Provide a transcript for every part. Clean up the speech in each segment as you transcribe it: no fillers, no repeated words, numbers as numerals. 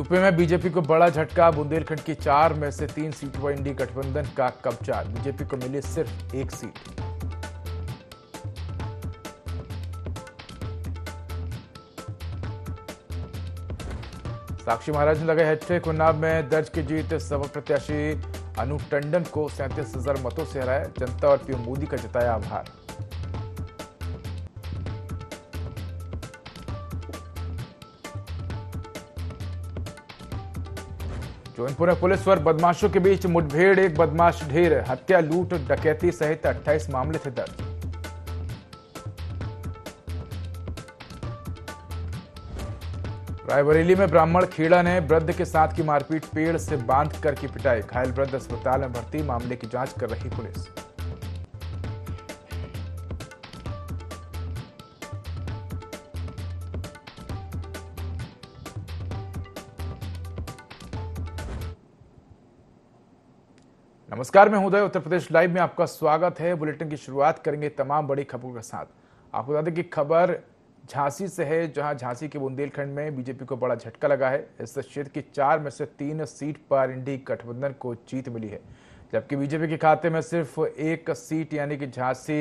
UP में BJP को बड़ा झटका। बुंदेलखंड की 4 में से 3 सीटों पर इंडी गठबंधन का कब्जा। बीजेपी को मिली सिर्फ 1 सीट। साक्षी महाराज ने लगाई हैट्रिक। उन्नाव में दर्ज की जीत। सपा प्रत्याशी अनु टंडन को 37,000 मतों से हराया। जनता और पीएम मोदी का जताया आभार। जौनपुर में पुलिस और बदमाशों के बीच मुठभेड़। एक बदमाश ढेर। हत्या, लूट, डकैती सहित 28 मामले थे दर्ज। रायबरेली में ब्राह्मण खेड़ा ने वृद्ध के साथ की मारपीट। पेड़ से बांध कर की पिटाई। घायल वृद्ध अस्पताल में भर्ती। मामले की जांच कर रही पुलिस। नमस्कार, मैं उदय। उत्तर प्रदेश लाइव में आपका स्वागत है। बुलेटिन की शुरुआत करेंगे तमाम बड़ी खबरों के साथ। आपको बता दें कि खबर झांसी से है, जहां झांसी के बुंदेलखंड में बीजेपी को बड़ा झटका लगा है। इस क्षेत्र की 4 में से 3 सीट पर इंडी गठबंधन को जीत मिली है, जबकि बीजेपी के खाते में सिर्फ 1 सीट यानी कि झांसी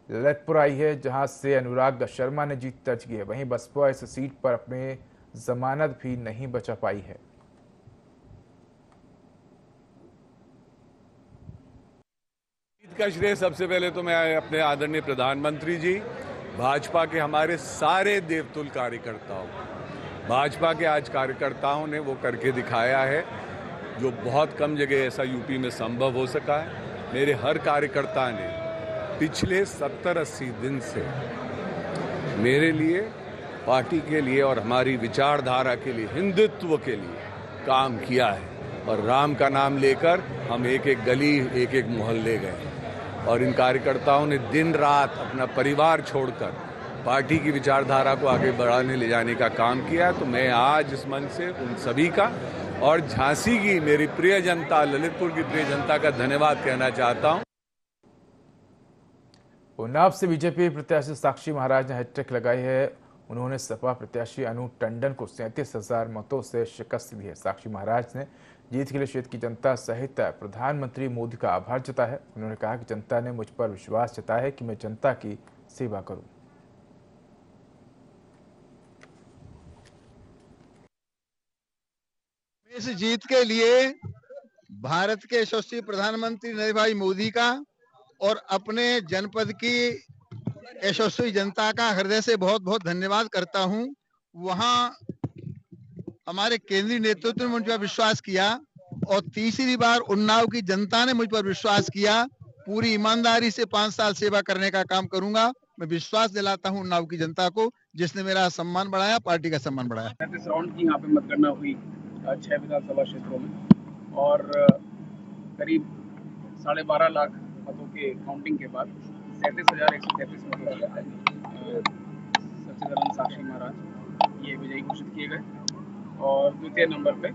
ललितपुर आई है, जहां से अनुराग शर्मा ने जीत दर्ज की है। वहीं बसपा इस सीट पर अपने जमानत भी नहीं बचा पाई है। का श्रेय सबसे पहले तो मैं अपने आदरणीय प्रधानमंत्री जी, भाजपा के हमारे सारे देवतुल कार्यकर्ताओं, भाजपा के आज कार्यकर्ताओं ने वो करके दिखाया है जो बहुत कम जगह ऐसा यूपी में संभव हो सका है। मेरे हर कार्यकर्ता ने पिछले 70-80 दिन से मेरे लिए, पार्टी के लिए और हमारी विचारधारा के लिए, हिंदुत्व के लिए काम किया है। और राम का नाम लेकर हम एक एक गली, एक एक मोहल्ले गए और इन कार्यकर्ताओं ने दिन रात अपना परिवार छोड़कर पार्टी की विचारधारा को आगे बढ़ाने ले जाने का काम किया। तो मैं आज इस मंच से उन सभी का और झांसी की मेरी प्रिय जनता, ललितपुर की प्रिय जनता का धन्यवाद कहना चाहता हूं। उन्नाव से बीजेपी प्रत्याशी साक्षी महाराज ने हैट्रिक लगाई है। उन्होंने सपा प्रत्याशी अनु टंडन को 37,000 मतों से शिकस्त दी है। साक्षी महाराज ने जीत के लिए क्षेत्र की जनता सहित प्रधानमंत्री मोदी का आभार जताया है। उन्होंने कहा कि जनता ने मुझ पर विश्वास जताया है कि मैं जनता की सेवा करूं। इस जीत के लिए भारत के यशस्वी प्रधानमंत्री नरेंद्र भाई मोदी का और अपने जनपद की यशस्वी जनता का हृदय से बहुत बहुत धन्यवाद करता हूं। वहां हमारे केंद्रीय नेतृत्व ने मुझ पर विश्वास किया और तीसरी बार उन्नाव की जनता ने मुझ पर विश्वास किया। पूरी ईमानदारी से 5 साल सेवा करने का काम करूंगा। मैं विश्वास दिलाता हूं उन्नाव की जनता को, जिसने मेरा सम्मान बढ़ाया, पार्टी का सम्मान बढ़ाया। 35 राउंड की यहाँ पे मतगणना हुई 6 विधानसभा क्षेत्रों में और करीब 12.5 लाख मतों के काउंटिंग के बाद 37,133 मतों से सच्चिदानंद साक्षी महाराज ये विजयी घोषित किए गए और द्वितीय नंबर पे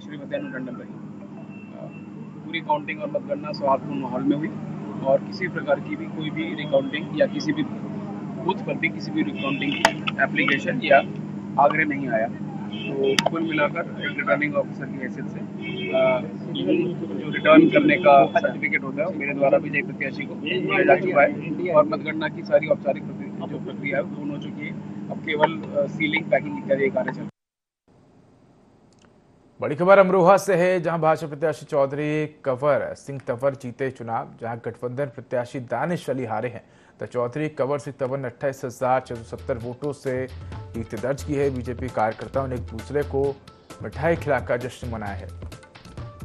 श्रीमती अनु टंडन रही। पूरी काउंटिंग और मतगणना सौहार्दपूर्ण माहौल में हुई और किसी प्रकार की भी कोई भी रिकाउंटिंग या किसी भी बूथ पर भी किसी भी रिकाउंटिंग की एप्लीकेशन या आग्रह नहीं आया। तो कुल मिलाकर एक रिटर्निंग ऑफिसर की हैसियत से जो रिटर्न करने का सर्टिफिकेट होता है मेरे द्वारा विजयी प्रत्याशी को दिया जा चुका है और मतगणना की सारी औपचारिक जो प्रक्रिया है पूर्ण हो चुकी है। अब केवल सीलिंग, पैकिंग इत्यादि कार्य चल रहा है। बड़ी खबर अमरोहा से है, जहां भाजपा प्रत्याशी चौधरी कंवर सिंह तंवर जीते चुनाव। जहां गठबंधन प्रत्याशी दानिश अली हारे हैं, तो चौधरी कंवर सिंह तंवर ने 28,670 वोटों से जीत दर्ज की है। बीजेपी कार्यकर्ताओं ने एक दूसरे को मिठाई खिलाकर जश्न मनाया है।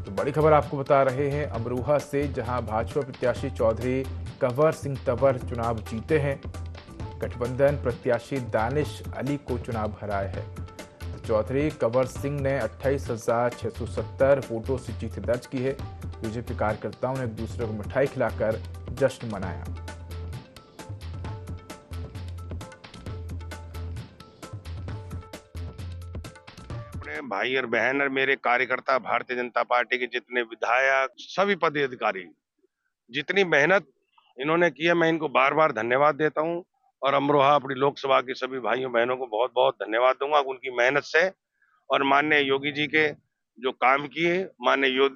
तो बड़ी खबर आपको बता रहे हैं अमरोहा से, जहां भाजपा प्रत्याशी चौधरी कंवर सिंह तंवर चुनाव जीते हैं। गठबंधन प्रत्याशी दानिश अली को चुनाव हराया है। चौधरी कंवर सिंह ने 28,670 वोटों से जीत दर्ज की है। बीजेपी कार्यकर्ताओं ने एक दूसरे को मिठाई खिलाकर जश्न मनाया। अपने भाई और बहन और मेरे कार्यकर्ता, भारतीय जनता पार्टी के जितने विधायक, सभी पदाधिकारी, जितनी मेहनत इन्होंने की है, मैं इनको बार बार धन्यवाद देता हूं। और अमरोहा अपनी लोकसभा के सभी भाइयों बहनों को बहुत बहुत धन्यवाद दूंगा उनकी मेहनत से और माननीय योगी जी के जो काम किए, माननीय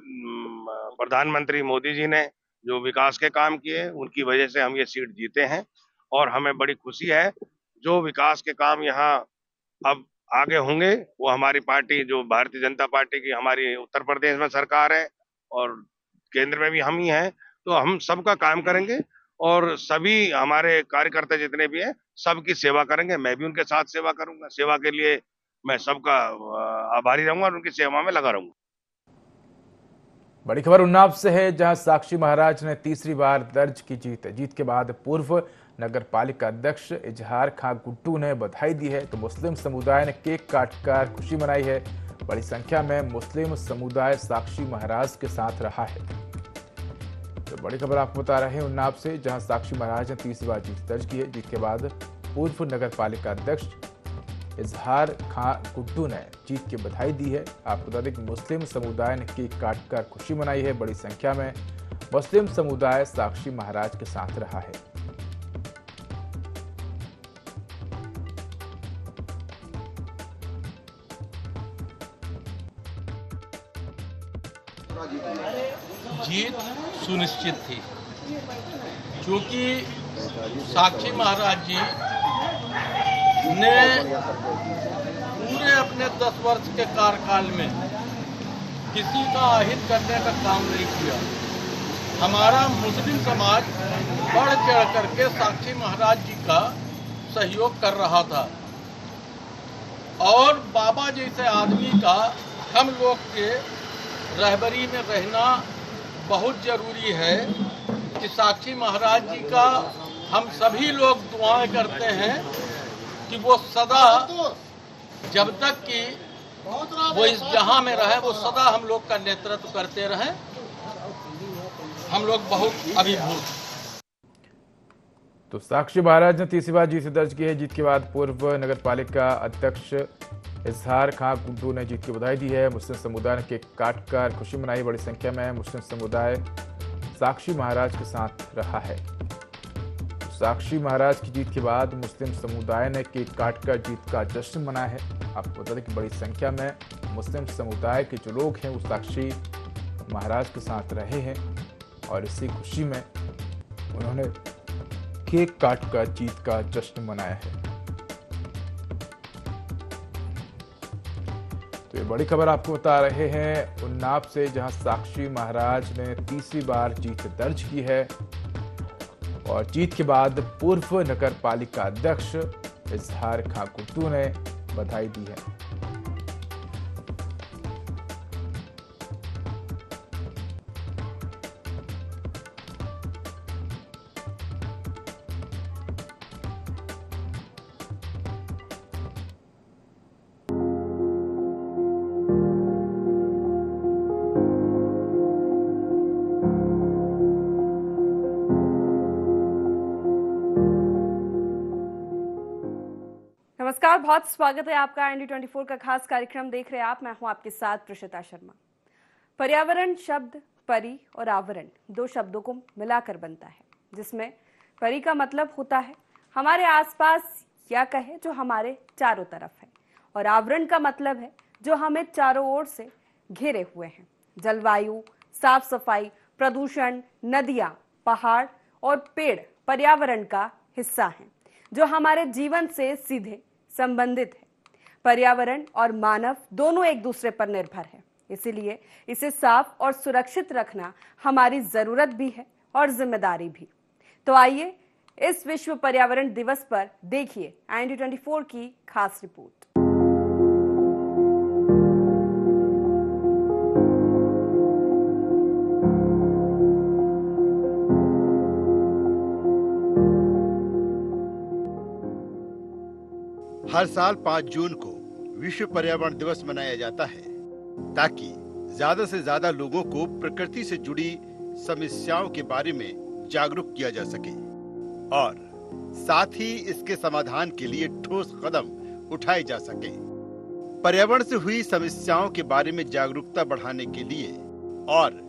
प्रधानमंत्री मोदी जी ने जो विकास के काम किए, उनकी वजह से हम ये सीट जीते हैं और हमें बड़ी खुशी है। जो विकास के काम यहाँ अब आगे होंगे वो हमारी पार्टी, जो भारतीय जनता पार्टी की हमारी उत्तर प्रदेश में सरकार है और केंद्र में भी हम ही हैं, तो हम सबका काम करेंगे और सभी हमारे कार्यकर्ता जितने भी हैं सबकी सेवा करेंगे। मैं भी उनके साथ सेवा करूंगा। सेवा के लिए मैं सबका आभारी रहूंगा और उनकी सेवा में लगा रहूंगा। बड़ी खबर उन्नाव से है, जहां साक्षी महाराज ने तीसरी बार दर्ज की जीत के बाद पूर्व नगर पालिका अध्यक्ष इजहार खां गुड्डू ने बधाई दी है। तो मुस्लिम समुदाय ने केक काटकर खुशी मनाई है। बड़ी संख्या में मुस्लिम समुदाय साक्षी महाराज के साथ रहा है। तो बड़ी खबर आपको बता रहे हैं उन्नाव से, जहां साक्षी महाराज ने तीसरी बार जीत दर्ज की है। जीत के बाद पूर्व नगर पालिका अध्यक्ष इजहार खां गुड्डू ने जीत की बधाई दी है। आपको बता दें कि मुस्लिम समुदाय ने केक काटकर खुशी मनाई है। बड़ी संख्या में मुस्लिम समुदाय साक्षी महाराज के साथ रहा है। जीत सुनिश्चित थी, क्योंकि साक्षी महाराज जी ने पूरे अपने 10 वर्ष के कार्यकाल में किसी का अहित करने का काम नहीं किया। हमारा मुस्लिम समाज बढ़ चढ़ करके साक्षी महाराज जी का सहयोग कर रहा था और बाबा जैसे आदमी का हम लोग के रहबरी में रहना बहुत जरूरी है कि साक्षी महाराज जी का हम सभी लोग दुआएं करते हैं कि वो सदा, जब तक कि वो इस जहां में रहे, वो सदा हम लोग का नेतृत्व करते रहें। हम लोग बहुत अभिभूत। तो साक्षी महाराज ने तीसरी बार जीत दर्ज की है। जीत के बाद पूर्व नगर पालिका अध्यक्ष इजहार खां गुड्डू ने जीत की बधाई दी है। मुस्लिम समुदाय ने केक काटकर खुशी मनाई। बड़ी संख्या में मुस्लिम समुदाय साक्षी महाराज के साथ रहा है। तो साक्षी महाराज की जीत के बाद मुस्लिम समुदाय ने केक काटकर जीत का जश्न मनाया है। आपको बता दें कि बड़ी संख्या में मुस्लिम समुदाय के जो लोग हैं वो साक्षी महाराज के साथ रहे हैं और इसी खुशी में उन्होंने केक काटकर जीत का जश्न मनाया है। तो ये बड़ी खबर आपको बता रहे हैं उन्नाव से, जहां साक्षी महाराज ने तीसरी बार जीत दर्ज की है और जीत के बाद पूर्व नगर पालिका अध्यक्ष इजहार खां गुड्डू ने बधाई दी है। नमस्कार, बहुत स्वागत है आपका ND24 का खास कार्यक्रम देख रहे हैं आप। मैं हूं आपके साथ प्रशिता शर्मा। पर्यावरण शब्द परि और आवरण दो शब्दों को मिलाकर बनता है, जिसमें परि का मतलब होता है हमारे आसपास या कहे जो हमारे चारों तरफ है, और आवरण का मतलब है जो हमें चारों ओर से घेरे हुए हैं। जलवायु, साफ सफाई, प्रदूषण, नदियां, पहाड़ और पेड़ पर्यावरण का हिस्सा हैं, जो हमारे जीवन से सीधे संबंधित है। पर्यावरण और मानव दोनों एक दूसरे पर निर्भर है, इसीलिए इसे साफ और सुरक्षित रखना हमारी जरूरत भी है और जिम्मेदारी भी। तो आइए इस विश्व पर्यावरण दिवस पर देखिए ND24 की खास रिपोर्ट। हर साल 5 जून को विश्व पर्यावरण दिवस मनाया जाता है, ताकि ज्यादा से ज्यादा लोगों को प्रकृति से जुड़ी समस्याओं के बारे में जागरूक किया जा सके और साथ ही इसके समाधान के लिए ठोस कदम उठाए जा सके। पर्यावरण से हुई समस्याओं के बारे में जागरूकता बढ़ाने के लिए और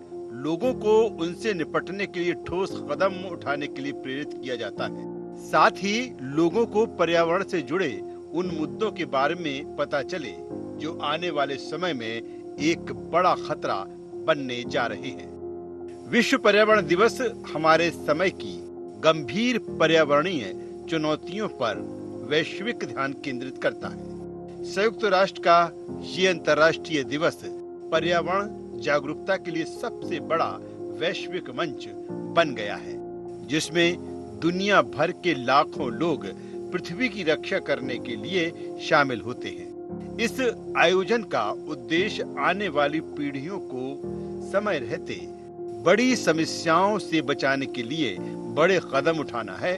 लोगों को उनसे निपटने के लिए ठोस कदम उठाने के लिए प्रेरित किया जाता है। साथ ही लोगों को पर्यावरण से जुड़े उन मुद्दों के बारे में पता चले जो आने वाले समय में एक बड़ा खतरा बनने जा रहे हैं। विश्व पर्यावरण दिवस हमारे समय की गंभीर पर्यावरणीय चुनौतियों पर वैश्विक ध्यान केंद्रित करता है। संयुक्त राष्ट्र का ये अंतर्राष्ट्रीय दिवस पर्यावरण जागरूकता के लिए सबसे बड़ा वैश्विक मंच बन गया है, जिसमें दुनिया भर के लाखों लोग पृथ्वी की रक्षा करने के लिए शामिल होते हैं। इस आयोजन का उद्देश्य आने वाली पीढ़ियों को समय रहते बड़ी समस्याओं से बचाने के लिए बड़े कदम उठाना है,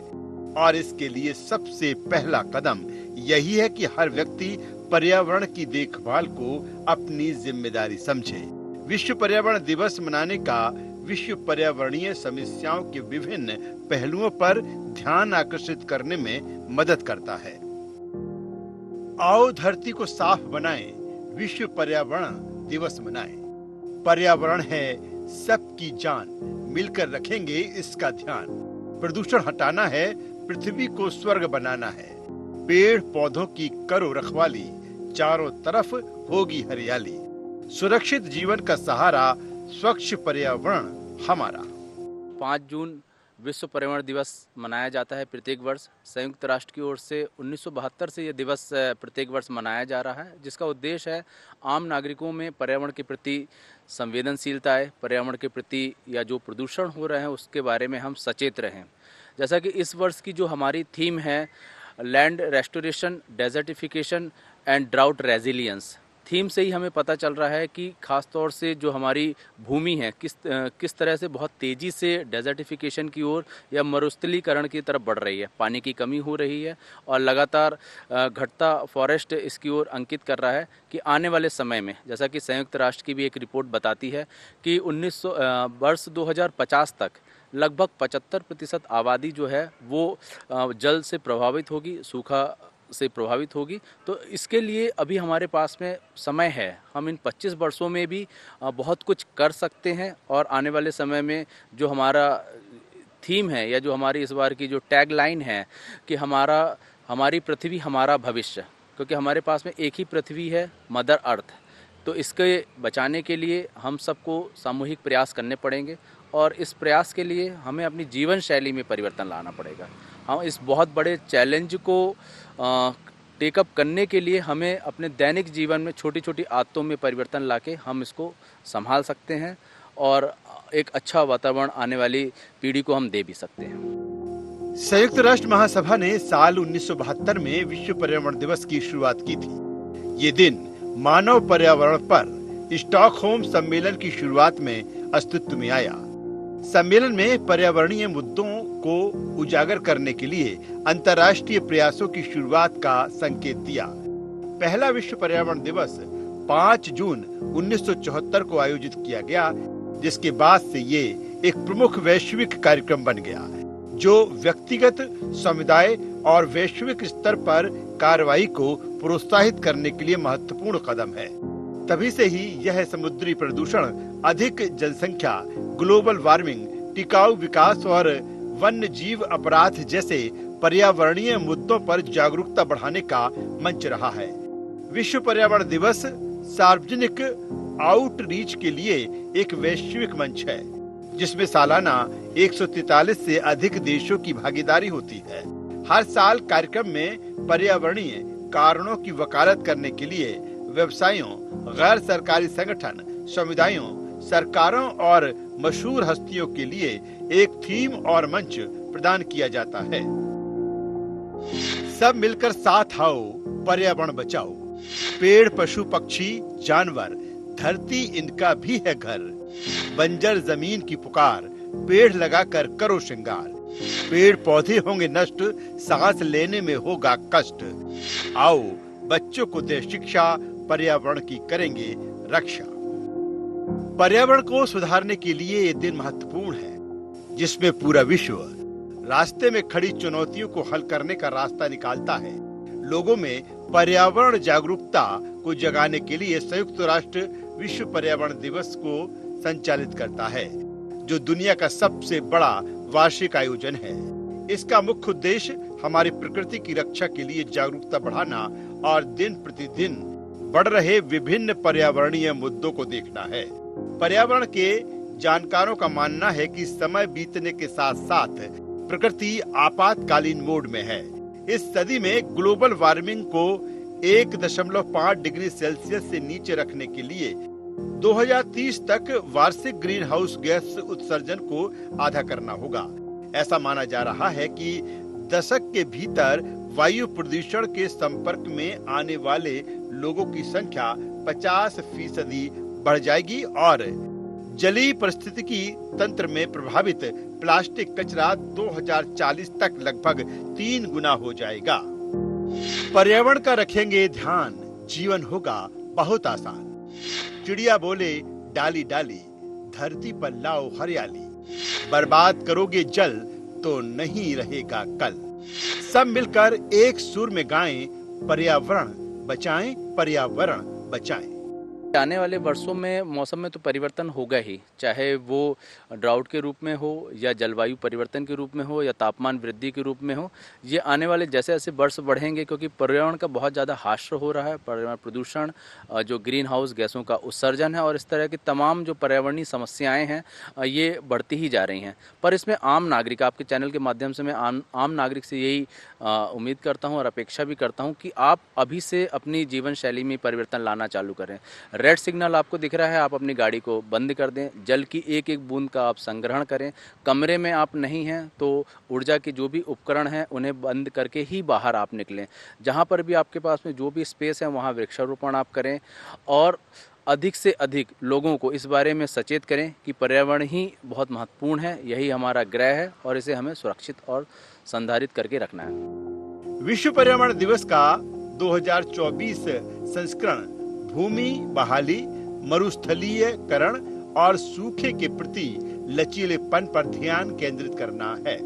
और इसके लिए सबसे पहला कदम यही है कि हर व्यक्ति पर्यावरण की देखभाल को अपनी जिम्मेदारी समझे। विश्व पर्यावरण दिवस मनाने का विश्व पर्यावरणीय समस्याओं के विभिन्न पहलुओं पर ध्यान आकर्षित करने में मदद करता है। आओ धरती को साफ बनाएं, विश्व पर्यावरण दिवस मनाएं। पर्यावरण है सबकी जान, मिलकर रखेंगे इसका ध्यान। प्रदूषण हटाना है, पृथ्वी को स्वर्ग बनाना है। पेड़ पौधों की करो रखवाली, चारों तरफ होगी हरियाली। सुरक्षित जीवन का सहारा, स्वच्छ पर्यावरण हमारा। 5 जून विश्व पर्यावरण दिवस मनाया जाता है प्रत्येक वर्ष। संयुक्त राष्ट्र की ओर से 1972 से यह दिवस प्रत्येक वर्ष मनाया जा रहा है, जिसका उद्देश्य है आम नागरिकों में पर्यावरण के प्रति संवेदनशीलता है, पर्यावरण के प्रति या जो प्रदूषण हो रहे हैं उसके बारे में हम सचेत रहें। जैसा कि इस वर्ष की जो हमारी थीम है land restoration, desertification and drought resilience, theme से ही हमें पता चल रहा है कि खास तौर से जो हमारी भूमि है किस तरह से बहुत तेज़ी से डेजर्टिफिकेशन की ओर या मरुस्थलीकरण की तरफ बढ़ रही है। पानी की कमी हो रही है और लगातार घटता फॉरेस्ट इसकी ओर अंकित कर रहा है कि आने वाले समय में, जैसा कि संयुक्त राष्ट्र की भी एक रिपोर्ट बताती है कि वर्ष 2050 तक लगभग 75% आबादी जो है वो जल से प्रभावित होगी, सूखा से प्रभावित होगी। तो इसके लिए अभी हमारे पास में समय है, हम इन 25 वर्षों में भी बहुत कुछ कर सकते हैं। और आने वाले समय में जो हमारा थीम है या जो हमारी इस बार की जो टैग लाइन है कि हमारी पृथ्वी हमारा भविष्य, क्योंकि हमारे पास में एक ही पृथ्वी है, मदर अर्थ। तो इसके बचाने के लिए हम सबको सामूहिक प्रयास करने पड़ेंगे और इस प्रयास के लिए हमें अपनी जीवन शैली में परिवर्तन लाना पड़ेगा। हम इस बहुत बड़े चैलेंज को टेकअप करने के लिए हमें अपने दैनिक जीवन में छोटी छोटी आदतों में परिवर्तन लाके हम इसको संभाल सकते हैं और एक अच्छा वातावरण आने वाली पीढ़ी को हम दे भी सकते हैं। संयुक्त राष्ट्र महासभा ने साल 1972 में विश्व पर्यावरण दिवस की शुरुआत की थी। ये दिन मानव पर्यावरण पर स्टॉकहोम सम्मेलन की शुरुआत में अस्तित्व में आया। सम्मेलन में पर्यावरणीय मुद्दों को उजागर करने के लिए अंतर्राष्ट्रीय प्रयासों की शुरुआत का संकेत दिया। पहला विश्व पर्यावरण दिवस 5 जून 1974 को आयोजित किया गया, जिसके बाद से ये एक प्रमुख वैश्विक कार्यक्रम बन गया, जो व्यक्तिगत, समुदाय और वैश्विक स्तर पर कार्रवाई को प्रोत्साहित करने के लिए महत्वपूर्ण कदम है। तभी से ही यह समुद्री प्रदूषण, अधिक जनसंख्या, ग्लोबल वार्मिंग, टिकाऊ विकास और वन्य जीव अपराध जैसे पर्यावरणीय मुद्दों पर जागरूकता बढ़ाने का मंच रहा है। विश्व पर्यावरण दिवस सार्वजनिक आउटरीच के लिए एक वैश्विक मंच है, जिसमें सालाना 143 से अधिक देशों की भागीदारी होती है। हर साल कार्यक्रम में पर्यावरणीय कारणों की वकालत करने के लिए व्यवसायों, गैर सरकारी संगठन, समुदायों, सरकारों और मशहूर हस्तियों के लिए एक थीम और मंच प्रदान किया जाता है। सब मिलकर साथ आओ, पर्यावरण बचाओ। पेड़, पशु, पक्षी, जानवर, धरती इनका भी है घर। बंजर जमीन की पुकार, पेड़ लगाकर करो श्रृंगार। पेड़ पौधे होंगे नष्ट, सांस लेने में होगा कष्ट। आओ बच्चों को दे शिक्षा, पर्यावरण की करेंगे रक्षा। पर्यावरण को सुधारने के लिए ये दिन महत्वपूर्ण है, जिसमें पूरा विश्व रास्ते में खड़ी चुनौतियों को हल करने का रास्ता निकालता है। लोगों में पर्यावरण जागरूकता को जगाने के लिए संयुक्त राष्ट्र विश्व पर्यावरण दिवस को संचालित करता है, जो दुनिया का सबसे बड़ा वार्षिक आयोजन है। इसका मुख्य उद्देश्य हमारी प्रकृति की रक्षा के लिए जागरूकता बढ़ाना और दिन प्रतिदिन बढ़ रहे विभिन्न पर्यावरणीय मुद्दों को देखना है। पर्यावरण के जानकारों का मानना है कि समय बीतने के साथ साथ प्रकृति आपातकालीन मोड में है। इस सदी में ग्लोबल वार्मिंग को 1.5 डिग्री सेल्सियस से नीचे रखने के लिए 2030 तक वार्षिक ग्रीन हाउस गैस उत्सर्जन को आधा करना होगा। ऐसा माना जा रहा है कि दशक के भीतर वायु प्रदूषण के संपर्क में आने वाले लोगों की संख्या 50% बढ़ जाएगी और जलीय पारिस्थितिकी तंत्र में प्रभावित प्लास्टिक कचरा 2040 तक लगभग 3 गुना हो जाएगा। पर्यावरण का रखेंगे ध्यान, जीवन होगा बहुत आसान। चिड़िया बोले डाली डाली, धरती पर लाओ हरियाली। बर्बाद करोगे जल तो नहीं रहेगा कल। सब मिलकर एक सुर में गाएं, पर्यावरण बचाएं, पर्यावरण बचाएं। आने वाले वर्षों में मौसम में तो परिवर्तन होगा ही, चाहे वो ड्राउट के रूप में हो या जलवायु परिवर्तन के रूप में हो या तापमान वृद्धि के रूप में हो। ये आने वाले जैसे जैसे वर्ष बढ़ेंगे क्योंकि पर्यावरण का बहुत ज़्यादा हाश्र हो रहा है। पर्यावरण प्रदूषण, जो ग्रीन हाउस गैसों का उत्सर्जन है और इस तरह की तमाम जो पर्यावरणीय समस्याएँ हैं ये बढ़ती ही जा रही हैं। पर इसमें आम नागरिक, आपके चैनल के माध्यम से मैं आम नागरिक से यही उम्मीद करता हूँ और अपेक्षा भी करता हूँ कि आप अभी से अपनी जीवन शैली में परिवर्तन लाना चालू करें। रेड सिग्नल आपको दिख रहा है, आप अपनी गाड़ी को बंद कर दें। जल की एक एक बूंद का आप संग्रहण करें। कमरे में आप नहीं हैं तो ऊर्जा के जो भी उपकरण हैं उन्हें बंद करके ही बाहर आप निकलें। जहां पर भी आपके पास में जो भी स्पेस है वहां वृक्षारोपण आप करें और अधिक से अधिक लोगों को इस बारे में सचेत करें कि पर्यावरण ही बहुत महत्वपूर्ण है, यही हमारा ग्रह है और इसे हमें सुरक्षित और संधारित करके रखना है। विश्व पर्यावरण दिवस का 2024 संस्करण भूमि बहाली, मरुस्थलीयकरण और सूखे के प्रति लचीलेपन पर ध्यान केंद्रित करना है,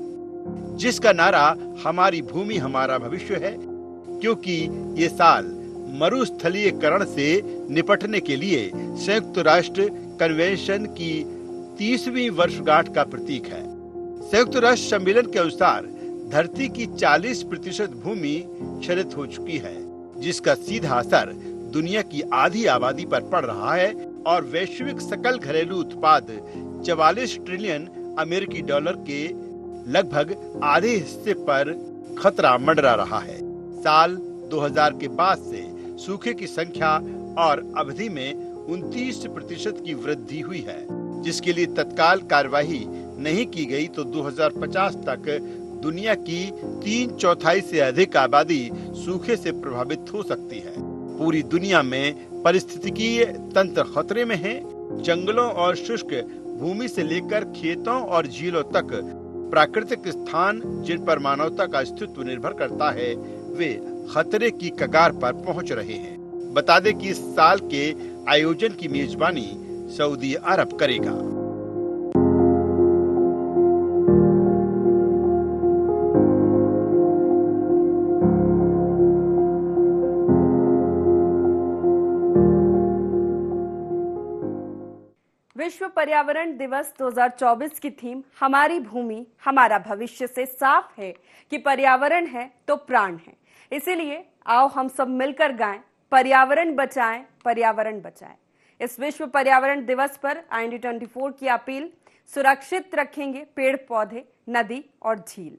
जिसका नारा हमारी भूमि हमारा भविष्य है, क्योंकि ये साल मरुस्थलीयकरण से निपटने के लिए संयुक्त राष्ट्र कन्वेंशन की 30वीं वर्षगांठ का प्रतीक है। संयुक्त राष्ट्र सम्मेलन के अनुसार धरती की 40% भूमि क्षरित हो चुकी है, जिसका सीधा असर दुनिया की आधी आबादी पर पड़ रहा है और वैश्विक सकल घरेलू उत्पाद 44 ट्रिलियन अमेरिकी डॉलर के लगभग आधे हिस्से पर खतरा मंडरा रहा है। साल 2000 के बाद से सूखे की संख्या और अवधि में 29% की वृद्धि हुई है, जिसके लिए तत्काल कार्यवाही नहीं की गई तो 2050 तक दुनिया की 3/4 से अधिक आबादी सूखे से प्रभावित हो सकती है। पूरी दुनिया में पारिस्थितिकीय तंत्र खतरे में है। जंगलों और शुष्क भूमि से लेकर खेतों और झीलों तक प्राकृतिक स्थान जिन पर मानवता का अस्तित्व निर्भर करता है वे खतरे की कगार पर पहुंच रहे हैं। बता दें कि इस साल के आयोजन की मेजबानी सऊदी अरब करेगा। विश्व पर्यावरण दिवस 2024 की थीम हमारी भूमि हमारा भविष्य से साफ है कि पर्यावरण है तो प्राण है। इसीलिए आओ हम सब मिलकर गाएं, पर्यावरण बचाएं, पर्यावरण बचाएं। इस विश्व पर्यावरण दिवस पर IND24 की अपील, सुरक्षित रखेंगे पेड़ पौधे, नदी और झील।